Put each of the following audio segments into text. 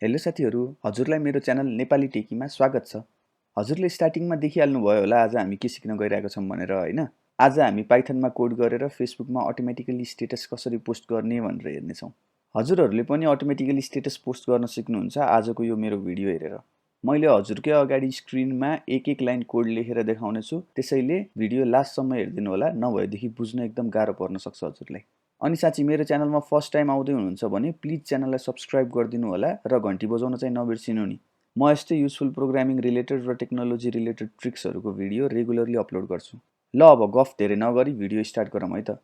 Hello साथीहरु, हजुरलाई मेरो च्यानल नेपाली टेकीमा स्वागत छ। हजुरले स्टार्टिङमा देखिहाल्नु भयो होला आज हामी के सिक्न गइरहेका छौं भनेर हैन। आज हामी पाइथनमा कोड गरेर फेसबुकमा अटोमेटिकली स्टेटस कसरी पोस्ट गर्ने भनेर हेर्ने छौं। हजुरहरुले पनि अटोमेटिकली स्टेटस पोस्ट गर्न सिक्नुहुन्छ आजको यो मेरो भिडियो हेरेर। मैले हजुरकै अगाडि स्क्रिनमा एक लाइन कोड लेखेर देखाउने छु, त्यसैले भिडियो लास्टसम्म हेर्दिनु होला, नभएदेखि बुझ्न एकदम गाह्रो पर्न सक्छ हजुरलाई। अनि साथी मेरो च्यानलमा फर्स्ट टाइम आउँदै हुनुहुन्छ भने प्लिज च्यानललाई सब्स्क्राइब गरिदिनु होला र घण्टी बजाउन चाहिँ नबिर्सिनु नि। म यस्तै युजफुल प्रोग्रामिङ रिलेटेड र टेक्नोलोजी रिलेटेड ट्रिक्सहरुको भिडियो रेगुलरली अपलोड गर्छु। ल अब गफ धेरै नगरी भिडियो स्टार्ट गरौँ है त।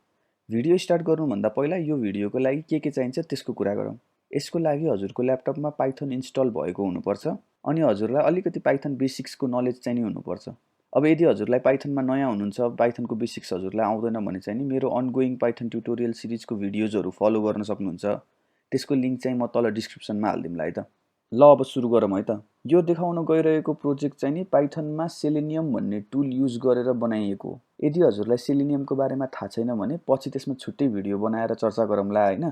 भिडियो स्टार्ट गर्नुभन्दा पहिला यो भिडियोको लागि के चाहिन्छ त्यसको कुरा गरौँ। यसको लागि हजुरको ल्यापटपमा पाइथन इन्स्टल भएको हुनुपर्छ अनि हजुरलाई अलिकति पाइथन बेसिक्सको नलेज चाहिँ नि हुनुपर्छ। अब यदि हजुरलाई पाइथनमा नयाँ हुनुहुन्छ, पाइथनको बेसिक्स हजुरलाई आउँदैन भने चाहिँ नि मेरो अनगोइङ पाइथन ट्युटोरियल सिरिजको भिडियोजहरु फलो गर्न सक्नुहुन्छ। त्यसको लिंक चाहिँ म तल डिस्क्रिप्सनमा हाल्दिमला है त। ल अब सुरु गरौँ है त। यो देखाउन गइरहेको प्रोजेक्ट चाहिँ नि पाइथनमा सेलेनियम भन्ने टुल युज गरेर बनाइएको हो। यदि हजुरलाई सेलेनियमको बारेमा थाहा छैन भने पछि त्यसमा छुट्टै भिडियो बनाएर चर्चा गरौँला हैन।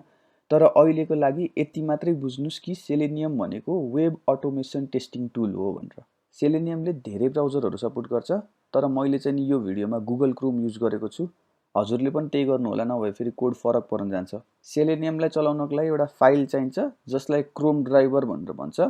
तर अहिलेको लागि यति मात्रै बुझ्नुस् कि सेलेनियम भनेको वेब अटोमेसन टेस्टिङ टुल हो भनेर। सेलेनियमले धेरै ब्राउजरहरु सपोर्ट गर्छ, तर मैले चाहिँ यो भिडियोमा गुगल क्रोम युज गरेको छु। हजुरले पनि त्यही गर्नु होला, नभए फेरि कोड फरक पर्न जान्छ। सेलेनियमलाई चलाउनको लागि एउटा फाइल चाहिन्छ जसलाई क्रोम ड्राइभर भनेर भन्छ।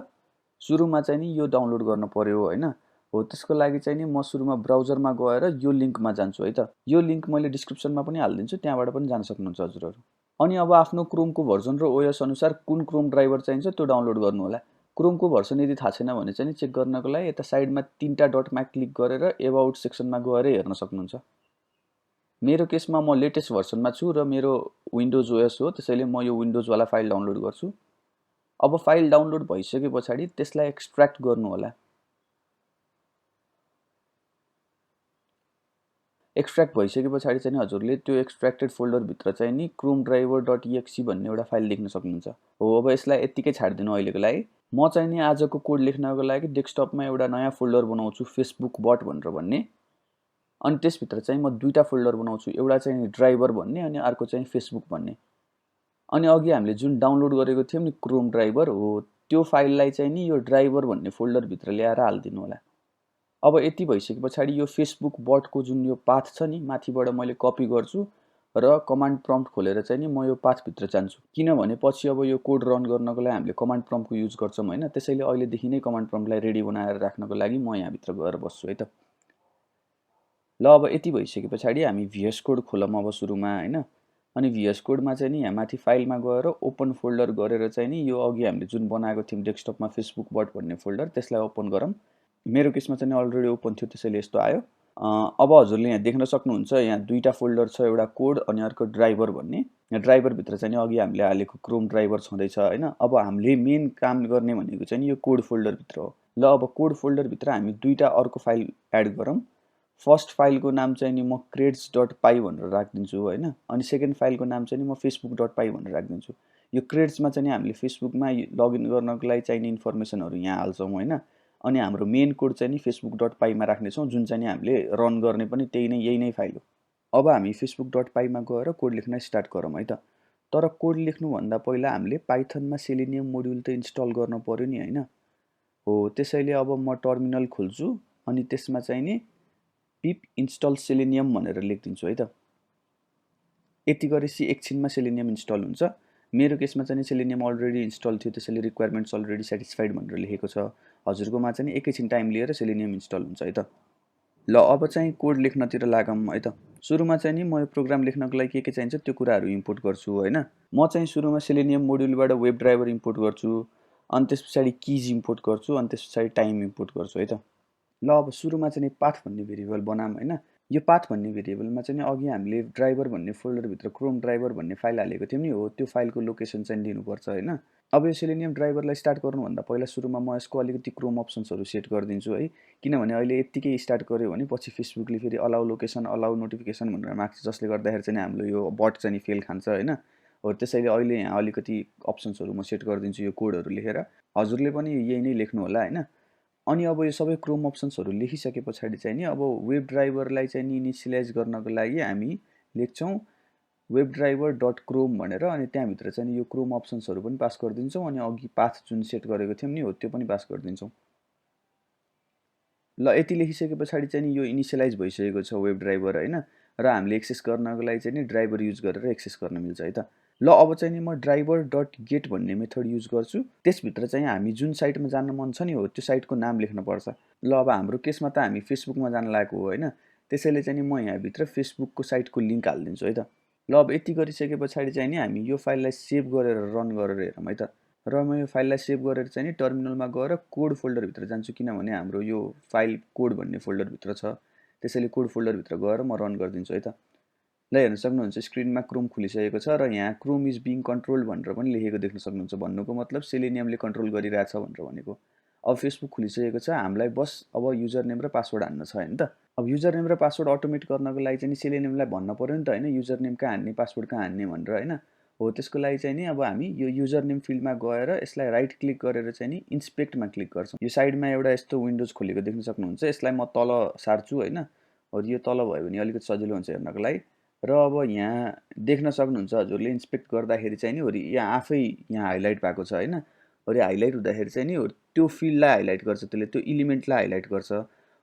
सुरुमा चाहिँ नि यो डाउनलोड गर्न पर्यो हैन। हो त्यसको लागि चाहिँ नि म सुरुमा ब्राउजरमा गएर यो लिंकमा जान्छु है त। यो लिंक मैले डिस्क्रिप्सनमा पनि हाल्दिन्छु, त्यहाँबाट पनि जान सक्नुहुन्छ हजुरहरु। अनि अब आफ्नो क्रोमको भर्जन र ओएस अनुसार कुन क्रोम ड्राइभर चाहिन्छ त्यो डाउनलोड गर्नु होला। क्रोमको भर्सन यदि थाहा छैन भने चाहिँ चेक गर्नको लागि यता साइडमा तीनटा डटमा क्लिक गरेर एबाउट सेक्सनमा गएर हेर्न सक्नुहुन्छ। मेरो केसमा म लेटेस्ट भर्सनमा छु र मेरो विन्डोज ओएस हो, त्यसैले म यो विन्डोज वाला फाइल डाउनलोड गर्छु। अब फाइल डाउनलोड भइसकेपछि त्यसलाई एक्सट्र्याक्ट गर्नु होला। एक्सट्र्याक्ट भइसकेपछि चाहिँ हजुरले त्यो एक्सट्र्याक्टेड फोल्डर भित्र चाहिँ नि chromedriver.exe भन्ने एउटा फाइल देख्न सक्नुहुन्छ। हो अब यसलाई यतिकै छाड्दिनु अहिलेको लागि। म चाहिँ नि आजको कोड लेख्नको लागि डेस्कटपमा एउटा नयाँ फोल्डर बनाउँछु फेसबुक बट भनेर भन्ने। अनि त्यसभित्र चाहिँ म दुईटा फोल्डर बनाउँछु, एउटा चाहिँ ड्राइभर भन्ने अनि अर्को चाहिँ फेसबुक भन्ने। अनि अघि हामीले जुन डाउनलोड गरेको थियौं नि क्रोम ड्राइभर हो, त्यो फाइललाई चाहिँ नि यो ड्राइभर भन्ने फोल्डर भित्र ल्याएर हाल्दिनु होला। अब यति भइसकेपछि यो फेसबुक बटको जुन यो पाथ छ नि माथिबाट मैले कपी गर्छु र कमान्ड प्रम्प्ट खोलेर चाहिँ नि म यो पाथ भित्र जान्छु। किनभने पछि अब यो कोड रन गर्नको लागि हामीले कमान्ड प्रम्प्टको युज गर्छौं हैन, त्यसैले अहिले देखि नै कमान्ड प्रम्प्टलाई रेडी बनाएर राख्नको लागि म यहाँ भित्र गएर बस्छु है त। ल अब यति भइसकेपछि हामी VS कोड खोलौं अब सुरुमा हैन। अनि VS कोडमा चाहिँ नि यहाँ माथि फाइलमा गएर ओपन फोल्डर गरेर चाहिँ नि यो अघि हामीले जुन बनाएको थियौं डेस्कटपमा फेसबुक बट भन्ने फोल्डर त्यसलाई ओपन गरौँ। मेरो केसमा चाहिँ अलरेडी ओपन थियो त्यसैले यस्तो आयो। अब हजुरले यहाँ देख्न सक्नुहुन्छ यहाँ दुईटा फोल्डर छ, एउटा कोड अनि अर्को ड्राइभर भन्ने। यहाँ ड्राइभर भित्र चाहिँ नि अघि हामीले हालेको क्रोम ड्राइभर छँदैछ हैन। अब हामीले मेन काम गर्ने भनेको चाहिँ नि यो कोड फोल्डर भित्र हो। ल अब कोड फोल्डर भित्र हामी दुईटा अर्को फाइल एड गरौँ। फर्स्ट फाइलको नाम चाहिँ नि म creds.py भनेर राख्दिन्छु हैन। अनि सेकेन्ड फाइलको नाम चाहिँ नि म facebook.py भनेर राख्दिन्छु। यो क्रेड्समा चाहिँ नि हामीले फेसबुकमा लगइन गर्नको लागि चाहिने इन्फर्मेसनहरु यहाँ हाल्छौं हैन। अनि हाम्रो मेन कोड चाहिँ नि facebook.py मा राख्ने छौं, जुन चाहिँ नि हामीले रन गर्ने पनि यही नै फाइल हो। अब हामी facebook.py मा गएर कोड लेख्न स्टार्ट गरौँ है त। तर कोड लेख्नु भन्दा पहिला हामीले पाइथनमा सेलेनियम मोड्युल त इन्स्टल गर्न पर्यो नि हैन। हो त्यसैले अब म टर्मिनल खोल्छु अनि त्यसमा चाहिँ नि pip install selenium भनेर लेख्दिन्छु है त। यति गरेपछि एकछिनमा सेलेनियम इन्स्टल हुन्छ। मेरो केसमा चाहिँ सेलेनियम अलरेडी इन्स्टल थियो, त्यसैले रिक्वायरमेन्ट्स अलरेडी सेटिस्फाइड भनेर लेखेको छ। हजुरकोमा चाहिँ एकैछिन टाइम लिएर सेलेनियम इन्स्टल हुन्छ है त। ल अब चाहिँ कोड लेख्नतिर लागौं है त। सुरुमा चाहिँ नि म यो प्रोग्राम लेख्नको लागि के चाहिन्छ त्यो कुराहरु इम्पोर्ट गर्छु हैन। म चाहिँ सुरुमा सेलेनियम मोड्युलबाट वेब ड्राइभर इम्पोर्ट गर्छु, अनि त्यसपछि कीज इम्पोर्ट गर्छु, अनि त्यसपछि टाइम इम्पोर्ट गर्छु है त। ल अब सुरुमा चाहिँ पाथ भन्ने भेरिएबल बनाम हैन। यो पाथ भन्ने भेरिएबलमा चाहिँ अघि हामीले ड्राइभर भन्ने फोल्डर भित्र क्रोम ड्राइभर भन्ने फाइल हालेको थियौं नि, हो त्यो फाइलको लोकेसन चाहिँ दिनुपर्छ हैन। अब यो सेलेनियम ड्राइभरलाई स्टार्ट गर्नु भन्दा पहिला सुरुमा म यसको अलिकति क्रोम अप्सन्सहरु सेट गर्दिन्छु है। किनभने अहिले यतिकै स्टार्ट गर्यो भने पछि फेसबुकले फेरि अलाउ लोकेसन अलाउ नोटिफिकेसन भनेर माग्छ, जसले गर्दाखेरि चाहिँ हाम्रो यो बट चाहिँ फेल खान्छ हैन। हो त्यसैले अहिले यहाँ अलिकति अप्सन्सहरु म सेट गर्दिन्छु यो कोडहरु लेखेर। हजुरले पनि यही नै लेख्नु होला हैन। अनि अब यो सबै क्रोम अप्सन्सहरु लेखिसकेपछि चाहिँ नि अब वेब ड्राइभरलाई चाहिँ इनिशियलाइज गर्नको लागि हामी लेख्छौं webdriver.chrome भनेर अनि त्यहाँभित्र चाहिँ यो क्रोम अप्सन्सहरू पनि पास गरिदिन्छौँ अनि अघि पाथ जुन सेट गरेको थियौँ नि हो त्यो पनि पास गरिदिन्छौँ। ल यति लेखिसके पछाडि चाहिँ यो इनिसियलाइज भइसकेको छ वेब ड्राइभर होइन, र हामीले एक्सेस गर्नको लागि चाहिँ ड्राइभर युज गरेर एक्सेस गर्न मिल्छ है त। ल अब चाहिँ नि म ड्राइभर डट गेट भन्ने मेथड युज गर्छु। त्यसभित्र चाहिँ हामी जुन साइटमा जान मन छ नि हो त्यो साइटको नाम लेख्नुपर्छ। ल अब हाम्रो केसमा त हामी फेसबुकमा जान लागेको हो होइन, त्यसैले चाहिँ नि म यहाँभित्र फेसबुकको साइटको लिङ्क हालिदिन्छु है त। ल अब यति गरिसके पछाडि चाहिँ नि हामी यो फाइललाई सेभ गरेर रन गरेर हेरौँ है त। र म यो फाइललाई सेभ गरेर चाहिँ नि टर्मिनलमा गएर कोड फोल्डरभित्र जान्छु, किनभने हाम्रो यो फाइल कोड भन्ने फोल्डरभित्र छ, त्यसैले कोड फोल्डरभित्र गएर म रन गरिदिन्छु है त। ल हेर्न सक्नुहुन्छ स्क्रिनमा क्रोम खुलिसकेको छ र यहाँ क्रोम इज बिङ कन्ट्रोल्ड भनेर पनि लेखेको देख्न सक्नुहुन्छ। भन्नुको मतलब सेलेनियमले कन्ट्रोल गरिरहेछ भनेर भनेको। अब फेसबुक खुलिसकेको छ, हामीलाई बस अब युजर नेम र पासवर्ड हान्न छ होइन त। अब युजर नेम र पासवर्ड अटोमेट गर्नको लागि चाहिँ सेलेनियमलाई भन्न पर्यो नि त होइन, युजर नेम कहाँ हान्ने पासवर्ड कहाँ हान्ने भनेर होइन। हो त्यसको लागि चाहिँ नि अब हामी यो युजर नेम फिल्डमा गएर यसलाई राइट क्लिक गरेर चाहिँ नि इन्सपेक्टमा क्लिक गर्छौँ। यो साइडमा एउटा यस्तो विन्डोज खोलेको देख्न सक्नुहुन्छ, यसलाई म तल सार्छु होइन। यो तल भयो भने अलिकति सजिलो हुन्छ हेर्नको लागि। र अब यहाँ देख्न सक्नुहुन्छ हजुरले इन्सपेक्ट गर्दाखेरि चाहिँ नि यहाँ आफै यहाँ हाइलाइट भएको छ होइन। हाइलाइट हुँदाखेरि चाहिँ नि त्यो फिल्डलाई हाइलाइट गर्छ, त्यसले त्यो इलिमेन्टलाई हाइलाइट गर्छ।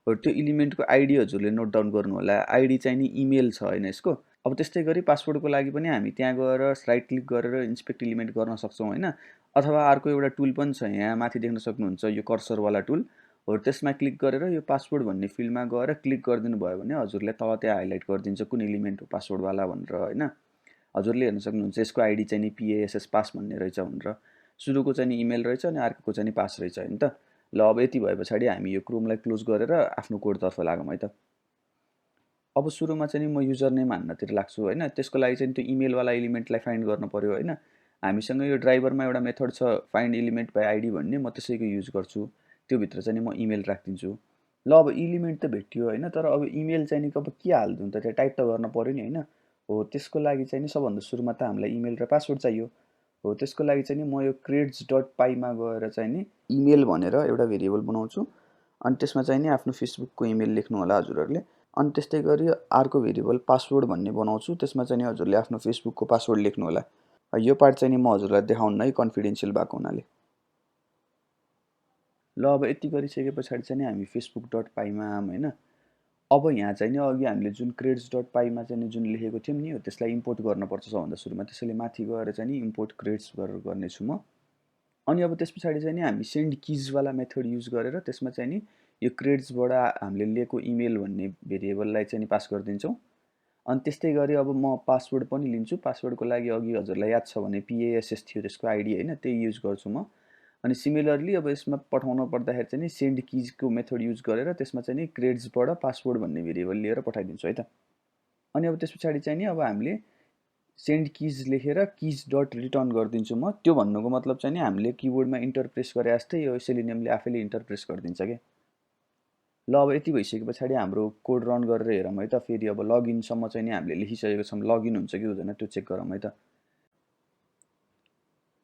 त्यो इलिमेन्टको आइडी हजुरले नोट डाउन गर्नु होला। आइडी चाहिँ नि इमेल छ होइन यसको। अब त्यस्तै गरी पासवर्डको लागि पनि हामी त्यहाँ गएर राइट क्लिक गरेर इन्सपेक्ट इलिमेन्ट गर्न सक्छौँ होइन। अथवा अर्को एउटा टुल पनि छ यहाँ माथि देख्न सक्नुहुन्छ यो कर्सरवाला टुल हो, त्यसमा क्लिक गरेर यो पासवर्ड भन्ने फिल्डमा गएर क्लिक गरिदिनु भयो भने हजुरले तल त्यहाँ हाइलाइट गरिदिन्छ कुन इलिमेन्ट हो पासवर्डवाला भनेर होइन। हजुरले हेर्न सक्नुहुन्छ यसको आइडी चाहिँ नि PASS पास भन्ने रहेछ भनेर। सुरुको चाहिँ नि इमेल रहेछ अनि अर्कोको चाहिँ नि पास रहेछ होइन त। ल अब यति भए पछाडि हामी यो क्रोमलाई क्लोज गरेर आफ्नो कोडतर्फ लागौँ है त। अब सुरुमा चाहिँ म युजर नेम हान्नतिर लाग्छु होइन। त्यसको लागि चाहिँ त्यो इमेलवाला इलिमेन्टलाई फाइन्ड गर्नु पर्यो होइन। हामीसँग यो ड्राइभरमा एउटा मेथड छ फाइन्ड इलिमेन्ट बाई आइडी भन्ने, म त्यसैको युज गर्छु। त्योभित्र चाहिँ म इमेल राखिदिन्छु। ल अब इलिमेन्ट त भेटियो होइन, तर अब इमेल चाहिँ नि अब के हालिदिउँ त, त्यहाँ टाइप त गर्न पर्यो नि होइन। हो त्यसको लागि चाहिँ नि सबभन्दा सुरुमा त हामीलाई इमेल र पासवर्ड चाहियो। हो त्यसको लागि चाहिँ नि म यो creds.py मा गएर चाहिँ नि इमेल भनेर एउटा भेरिएबल बनाउँछु। अनि त्यसमा चाहिँ नि आफ्नो फेसबुकको इमेल लेख्नु होला हजुरहरूले। अनि त्यस्तै गरी अर्को भेरिएबल पासवर्ड भन्ने बनाउँछु, त्यसमा चाहिँ नि हजुरले आफ्नो फेसबुकको पासवर्ड लेख्नु होला। यो पार्ट चाहिँ नि म हजुरलाई देखाउन है कन्फिडेन्सियल भएको हुनाले। ल अब यति गरिसके पछाडि चाहिँ नि हामी facebook.py मा आऊँ होइन। अब यहाँ चाहिँ नि अघि हामीले जुन creds.py मा चाहिँ नि जुन लेखेको थियौँ नि त्यसलाई इम्पोर्ट गर्नुपर्छ सबभन्दा सुरुमा, त्यसैले माथि गएर चाहिँ नि इम्पोर्ट क्रेड्स गरेर गर्नेछु म। अनि अब त्यस पछाडि चाहिँ नि हामी सेन्ड किजवाला मेथड युज गरेर त्यसमा चाहिँ नि यो क्रेड्सबाट हामीले लिएको इमेल भन्ने भेरिएबललाई चाहिँ नि पास गरिदिन्छौँ। अनि त्यस्तै गरी अब म पासवर्ड पनि लिन्छु। पासवर्डको लागि अघि हजुरलाई याद छ भने PASS थियो त्यसको आइडी होइन, त्यही युज गर्छु म। अनि सिमिलरली अब यसमा पठाउनु पर्दाखेरि चाहिँ नि सेन्ड किजको मेथड युज गरेर त्यसमा चाहिँ नि क्रेड्सबाट पासवर्ड भन्ने भेरिएबल लिएर पठाइदिन्छु है त। अनि अब त्यस पछाडि चाहिँ नि अब हामीले सेन्ड किज लेखेर किज डट रिटर्न गरिदिन्छु म। त्यो भन्नुको मतलब चाहिँ नि हामीले किबोर्डमा इन्टर प्रेस गरे जस्तै यो सेलेनियमले आफैले इन्टर प्रेस गरिदिन्छ क्या। ल अब यति भइसके पछाडि हाम्रो कोड रन गरेर हेरौँ है त। फेरि अब लगइनसम्म चाहिँ नि हामीले लेखिसकेको छौँ, लगइन हुन्छ कि हुँदैन त्यो चेक गरौँ है त।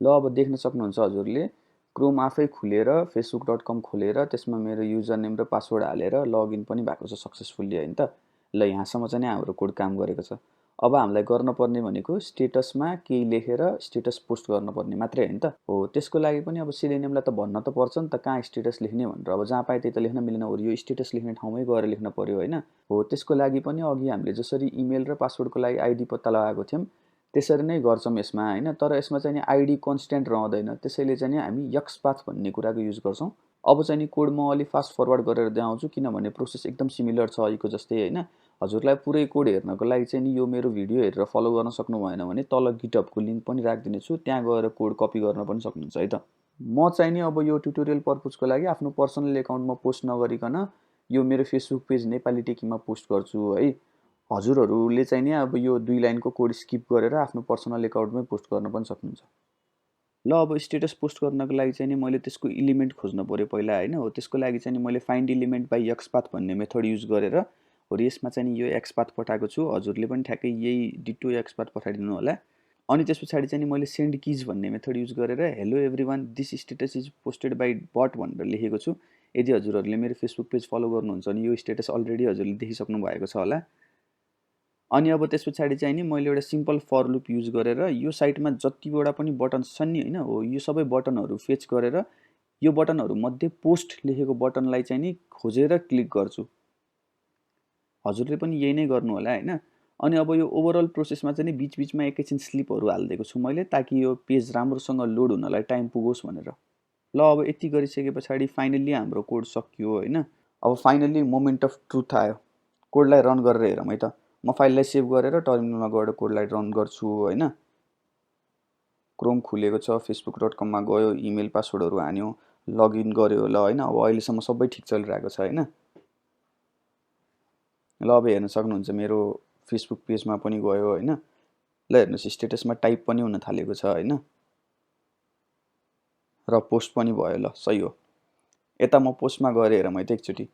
ल अब देख्न सक्नुहुन्छ हजुरले क्रोम आफै खुलेर facebook.com खोलेर त्यसमा मेरो युजर नेम र पासवर्ड हालेर लगइन पनि भएको छ सक्सेसफुल्ली होइन त। ल यहाँसम्म चाहिँ हाम्रो कोड काम गरेको छ। अब हामीलाई गर्नुपर्ने भनेको स्टेटसमा केही लेखेर स्टेटस पोस्ट गर्नुपर्ने मात्रै होइन त। हो त्यसको लागि पनि अब सेलेनियमलाई त भन्न त पर्छ नि त कहाँ स्टेटस लेख्ने भनेर। अब जहाँ पाए त्यही त लेख्न मिलेन, यो स्टेटस लेख्ने ठाउँमै गएर लेख्न पर्यो होइन। हो त्यसको लागि पनि अघि हामीले जसरी इमेल र पासवर्डको लागि आइडी पत्ता लगाएको थियौँ त्यसरी नै गर्छौँ यसमा होइन। तर यसमा चाहिँ नि आइडी कन्स्ट्यान्ट रहँदैन, त्यसैले चाहिँ नि हामी यक्सपाथ भन्ने कुराको युज गर्छौँ। अब चाहिँ नि कोड म अलि फास्ट फरवर्ड गरेर देखाउँछु किनभने प्रोसेस एकदम सिमिलर छ अहिलेको जस्तै होइन। हजुरलाई पुरै कोड हेर्नको लागि चाहिँ नि यो मेरो भिडियो हेरेर फलो गर्न सक्नु भएन भने तल गिटहबको लिङ्क पनि राखिदिनेछु, त्यहाँ गएर कोड कपी गर्न पनि सक्नुहुन्छ है त। म चाहिँ नि अब यो ट्युटोरियल पर्पजको लागि आफ्नो पर्सनल एकाउन्टमा पोस्ट नगरिकन यो मेरो फेसबुक पेज नेपाली टेकीमा पोस्ट गर्छु है। हजुरहरूले चाहिँ नि अब यो 2 लाइनको कोड स्किप गरेर आफ्नो पर्सनल एकाउन्टमै पोस्ट गर्न पनि सक्नुहुन्छ। ल अब स्टेटस पोस्ट गर्नको लागि चाहिँ नि मैले त्यसको इलिमेन्ट खोज्नु पर्यो पहिला होइन। हो त्यसको लागि चाहिँ नि मैले फाइन्ड इलिमेन्ट बाई एक्सपाथ भन्ने मेथड युज गरेर यसमा चाहिँ नि यो एक्सपाथ पठाएको छु। हजुरले पनि ठ्याक्कै यही डिटो एक्सपाथ पठाइदिनु होला। अनि त्यस पछाडि चाहिँ नि मैले सेन्ड किज भन्ने मेथड युज गरेर hello everyone this status is posted by but भनेर लेखेको छु। यदि हजुरहरूले मेरो फेसबुक पेज फलो गर्नुहुन्छ भने यो स्टेटस अलरेडी हजुरले देखिसक्नु भएको छ होला। अनि अब त्यस पछाडि चाहिँ नि मैले एउटा सिम्पल फर लुप युज गरेर यो साइटमा जतिवटा पनि बटन छन् नि हैन, हो यो सबै बटनहरू फेच गरेर यो बटनहरू मध्ये पोस्ट लेखेको बटनलाई चाहिँ नि खोजेर क्लिक गर्छु। हजुरले पनि यही नै गर्नु होला हैन। अनि अब यो ओभरअल प्रोसेसमा चाहिँ नि बीचबीचमा एकैछिन स्लिपहरू हाल्दिएको छु मैले, ताकि यो पेज राम्रोसँग लोड हुनलाई टाइम पुगोस् भनेर। ल अब यति गरिसके पछाडि फाइनली हाम्रो कोड सकियो हैन। अब फाइनली मोमेन्ट अफ ट्रुथ आयो। कोडलाई रन गरेर हेरौँ है त। म फाइललाई सेभ गरेर टर्मिनलमा गएर कोडलाई रन गर्छु हैन। क्रोम खुलेको छ, facebook.com मा गयो, इमेल पासवर्डहरू हान्यो, लगइन गर्यो ल हैन। अब अहिलेसम्म सबै ठिक चलिरहेको छ हैन। ल अब हेर्न सक्नुहुन्छ मेरो फेसबुक पेजमा पनि गयो हैन। ल हेर्नुस् स्टेटसमा टाइप पनि हुन थालेको छ हैन, र पोस्ट पनि भयो। ल सही हो। यता म पोस्टमा गएर हेरौँ है त एकचोटि।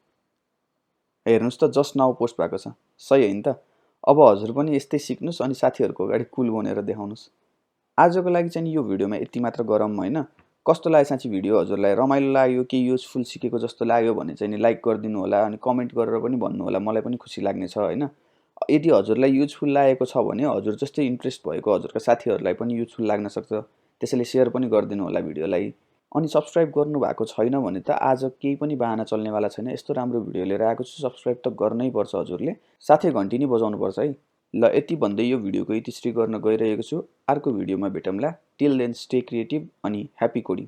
हेर्नुस् त जस्ट नाउ पोस्ट भएको छ, सही हैन त। अब हजुर पनि यस्तै सिक्नुस् अनि साथीहरूको अगाडि कुल बनेर देखाउनुस्। आजको लागि चाहिँ यो भिडियोमा यति मात्र गरौँ हैन। कस्तो लाग्यो साँच्चै भिडियो? हजुरलाई रमाइलो लाग्यो कि युजफुल सिकेको जस्तो लाग्यो भने चाहिँ नि लाइक गरिदिनु होला, अनि कमेन्ट गरेर पनि भन्नु होला, मलाई पनि खुसी लाग्नेछ हैन। यदि हजुरलाई युजफुल लागेको छ भने हजुर जस्तै इन्ट्रेस्ट भएको हजुरका साथीहरूलाई पनि युजफुल लाग्न सक्छ, त्यसैले सेयर पनि गरिदिनु होला भिडियोलाई। अनि सब्सक्राइब गर्नु भएको छैन भने त आज केही पनि बहाना चल्नेवाला छैन। यस्तो राम्रो भिडियो लिएर आएको छु, सब्सक्राइब त गर्नै पर्छ हजुरले, साथै घन्टी नि बजाउनु पर्छ है। ल यति भन्दै यो भिडियोको इतिश्री गर्न गइरहेको छु। अर्को भिडियोमा भेटौँला। टिल देन स्टे क्रिएटिभ अनि ह्याप्पी कोडिङ।